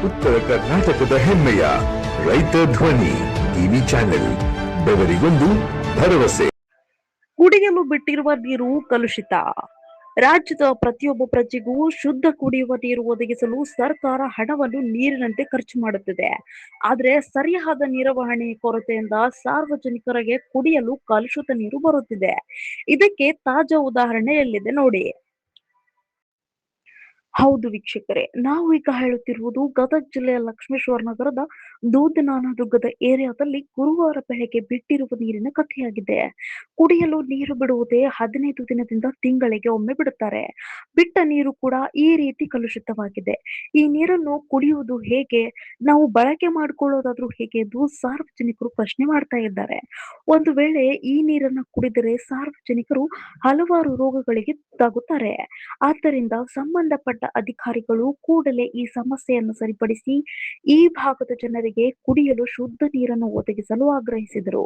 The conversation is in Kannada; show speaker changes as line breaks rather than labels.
ಉತ್ತರ ಕರ್ನಾಟಕದ ಹೆಮ್ಮೆಯ ರೈತ ಧ್ವನಿ ಟಿವಿ ಚಾನೆಲ್, ಬೆವರಿಗೊಂದು ಭರವಸೆ.
ಕುಡಿಯಲು ಬಿಟ್ಟಿರುವ ನೀರು ಕಲುಷಿತ. ರಾಜ್ಯದ ಪ್ರತಿಯೊಬ್ಬ ಪ್ರಜೆಗೂ ಶುದ್ಧ ಕುಡಿಯುವ ನೀರು ಒದಗಿಸಲು ಸರ್ಕಾರ ಹಣವನ್ನು ನೀರಿನಂತೆ ಖರ್ಚು ಮಾಡುತ್ತಿದೆ. ಆದರೆ ಸರಿಯಾದ ನಿರ್ವಹಣೆ ಕೊರತೆಯಿಂದ ಸಾರ್ವಜನಿಕರಿಗೆ ಕುಡಿಯಲು ಕಲುಷಿತ ನೀರು ಬರುತ್ತಿದೆ. ಇದಕ್ಕೆ ತಾಜಾ ಉದಾಹರಣೆ ಎಲ್ಲಿದೆ ನೋಡಿ. ಹೌದು ವೀಕ್ಷಕರೇ, ನಾವು ಈಗ ಹೇಳುತ್ತಿರುವುದು ಗದಗ ಜಿಲ್ಲೆಯ ಲಕ್ಷ್ಮೇಶ್ವರ ನಗರದ ದೂಧನಾನದುರ್ಗದ ಏರಿಯಾದಲ್ಲಿ ಗುರುವಾರ ಬೆಳಗ್ಗೆ ಬಿಟ್ಟಿರುವ ನೀರಿನ ಕಥೆಯಾಗಿದೆ. ಕುಡಿಯಲು ನೀರು ಬಿಡುವುದೇ 15 ದಿನದಿಂದ ತಿಂಗಳಿಗೆ ಒಮ್ಮೆ ಬಿಡುತ್ತಾರೆ. ಬಿಟ್ಟ ನೀರು ಕೂಡ ಈ ರೀತಿ ಕಲುಷಿತವಾಗಿದೆ. ಈ ನೀರನ್ನು ಕುಡಿಯುವುದು ಹೇಗೆ, ನಾವು ಬಳಕೆ ಮಾಡಿಕೊಳ್ಳೋದಾದ್ರೂ ಹೇಗೆ ಎಂದು ಸಾರ್ವಜನಿಕರು ಪ್ರಶ್ನೆ ಮಾಡ್ತಾ ಇದ್ದಾರೆ. ಒಂದು ವೇಳೆ ಈ ನೀರನ್ನು ಕುಡಿದರೆ ಸಾರ್ವಜನಿಕರು ಹಲವಾರು ರೋಗಗಳಿಗೆ ತುತ್ತಾಗುತ್ತಾರೆ. ಆದ್ದರಿಂದ ಸಂಬಂಧಪಟ್ಟ ಅಧಿಕಾರಿಗಳು ಕೂಡಲೇ ಈ ಸಮಸ್ಯೆಯನ್ನು ಸರಿಪಡಿಸಿ ಈ ಭಾಗದ ಜನರಿಗೆ ಕುಡಿಯಲು ಶುದ್ಧ ನೀರನ್ನು ಒದಗಿಸಲು ಆಗ್ರಹಿಸಿದರು.